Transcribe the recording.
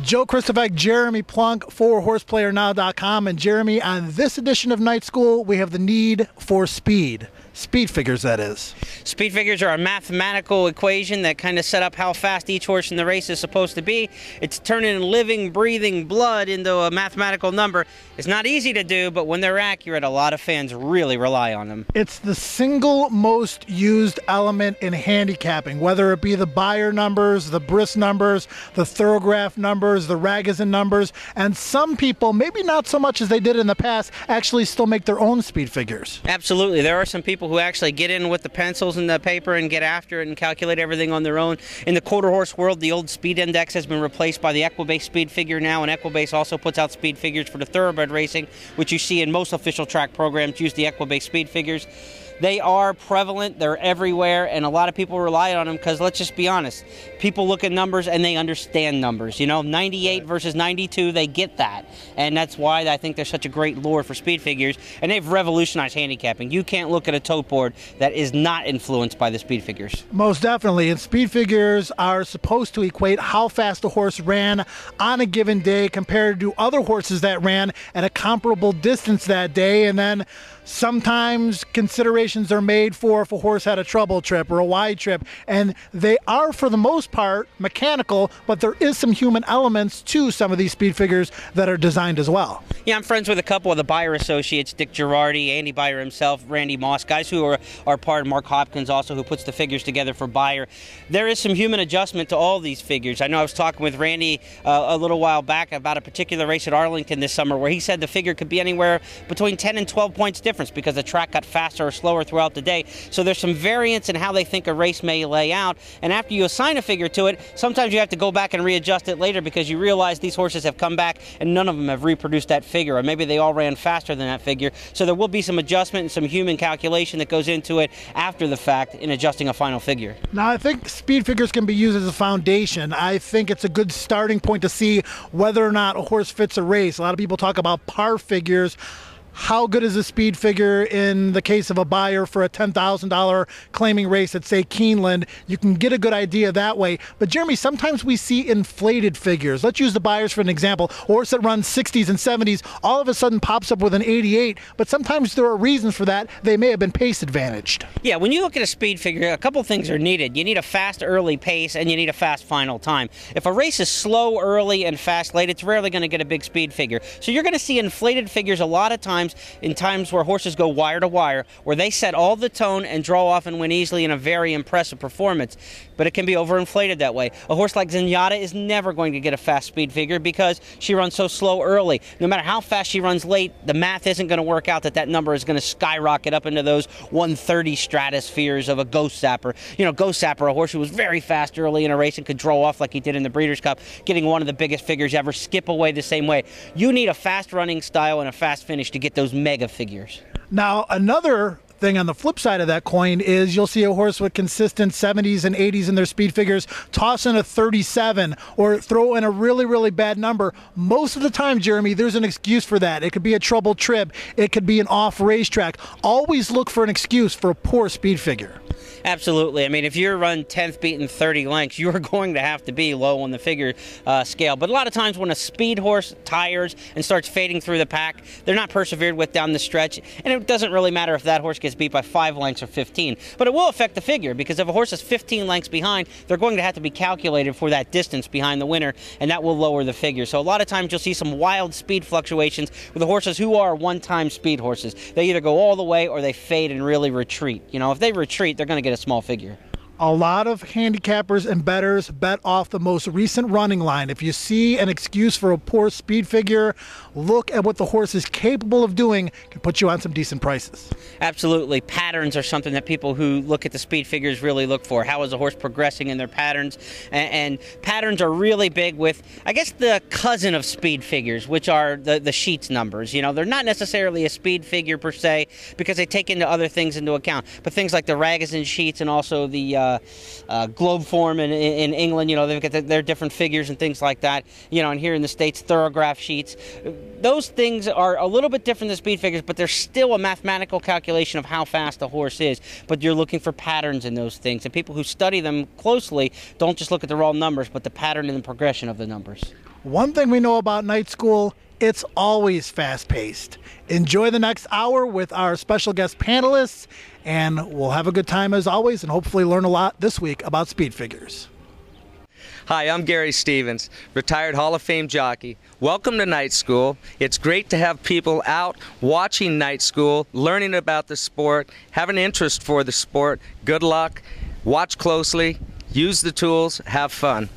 Joe Christofek, Jeremy Plunk for HorsePlayerNow.com. And Jeremy, on this edition of Night School, we have the need for speed. Speed figures, that is. Speed figures are a mathematical equation that kind of set up how fast each horse in the race is supposed to be. It's turning living, breathing blood into a mathematical number. It's not easy to do, but when they're accurate, a lot of fans really rely on them. It's the single most used element in handicapping, whether it be the Beyer numbers, the Briss numbers, the Thorograph numbers, the Ragozin numbers, and some people, maybe not so much as they did in the past, actually still make their own speed figures. Absolutely. There are some people who actually get in with the pencils and the paper and get after it and calculate everything on their own. In the quarter horse world, the old speed index has been replaced by the Equibase speed figure now, and Equibase also puts out speed figures for the thoroughbred racing, which you see in most official track programs use the Equibase speed figures. They are prevalent, they're everywhere, and a lot of people rely on them because, let's just be honest, people look at numbers and they understand numbers. You know, 98 versus 92, they get that. And that's why I think they're such a great lure for speed figures, and they've revolutionized handicapping. You can't look at a tote board that is not influenced by the speed figures. Most definitely, and speed figures are supposed to equate how fast a horse ran on a given day compared to other horses that ran at a comparable distance that day, and then sometimes considerations are made for if a horse had a trouble trip or a wide trip, and they are for the most part mechanical, but there is some human elements to some of these speed figures that are designed as well. Yeah, I'm friends with a couple of the Beyer associates, Dick Girardi, Andy Beyer himself, Randy Moss, guys who are part of Mark Hopkins also, who puts the figures together for Beyer. There is some human adjustment to all these figures. I know I was talking with Randy a little while back about a particular race at Arlington this summer where he said the figure could be anywhere between 10 and 12 points difference because the track got faster or slower throughout the day. So there's some variance in how they think a race may lay out, and after you assign a figure to it, sometimes you have to go back and readjust it later because you realize these horses have come back and none of them have reproduced that figure, or maybe they all ran faster than that figure. So there will be some adjustment and some human calculation that goes into it after the fact in adjusting a final figure. Now, I think speed figures can be used as a foundation. I think it's a good starting point to see whether or not a horse fits a race. A lot of people talk about par figures. How good is a speed figure in the case of a Beyer for a $10,000 claiming race at, say, Keeneland? You can get a good idea that way. But, Jeremy, sometimes we see inflated figures. Let's use the Beyers for an example. A horse that runs 60s and 70s all of a sudden pops up with an 88, but sometimes there are reasons for that. They may have been pace advantaged. Yeah, when you look at a speed figure, a couple things are needed. You need a fast early pace and you need a fast final time. If a race is slow early and fast late, it's rarely going to get a big speed figure. So you're going to see inflated figures a lot of times in times where horses go wire to wire, where they set all the tone and draw off and win easily in a very impressive performance. But it can be overinflated that way. A horse like Zenyatta is never going to get a fast speed figure because she runs so slow early. No matter how fast she runs late, the math isn't going to work out that number is going to skyrocket up into those 130 stratospheres of a Ghost Sapper. You know, Ghost Sapper, a horse who was very fast early in a race and could draw off like he did in the Breeders' Cup, getting one of the biggest figures ever, skip away the same way. You need a fast running style and a fast finish to get those mega figures. Now, another thing on the flip side of that coin is you'll see a horse with consistent 70s and 80s in their speed figures toss in a 37 or throw in a really, really bad number. Most of the time, Jeremy, there's an excuse for that. It could be a troubled trip. It could be an off racetrack. Always look for an excuse for a poor speed figure. Absolutely. I mean, if you're run 10th beaten 30 lengths, you're going to have to be low on the figure scale. But a lot of times when a speed horse tires and starts fading through the pack, they're not persevered with down the stretch. And it doesn't really matter if that horse gets beat by 5 lengths or 15. But it will affect the figure because if a horse is 15 lengths behind, they're going to have to be calculated for that distance behind the winner, and that will lower the figure. So a lot of times you'll see some wild speed fluctuations with the horses who are one-time speed horses. They either go all the way or they fade and really retreat. You know, if they retreat, they're going to get a small figure. A lot of handicappers and bettors bet off the most recent running line. If you see an excuse for a poor speed figure, look at what the horse is capable of doing. It can put you on some decent prices. Absolutely. Patterns are something that people who look at the speed figures really look for. How is a horse progressing in their patterns? And patterns are really big with, I guess, the cousin of speed figures, which are the Sheets numbers. You know, they're not necessarily a speed figure per se because they take into other things into account. But things like the Ragozin Sheets and also the Globe Form in England. You know, they've got their different figures and things like that. You know, and here in the States, Thorograph sheets. Those things are a little bit different than speed figures, but they're still a mathematical calculation of how fast a horse is. But you're looking for patterns in those things, and people who study them closely don't just look at the raw numbers, but the pattern and the progression of the numbers. One thing we know about night school, it's always fast-paced. Enjoy the next hour with our special guest panelists, and we'll have a good time as always, and hopefully learn a lot this week about speed figures. Hi, I'm Gary Stevens, retired Hall of Fame jockey. Welcome to Night School. It's great to have people out watching Night School, learning about the sport, have an interest for the sport. Good luck, watch closely, use the tools, have fun.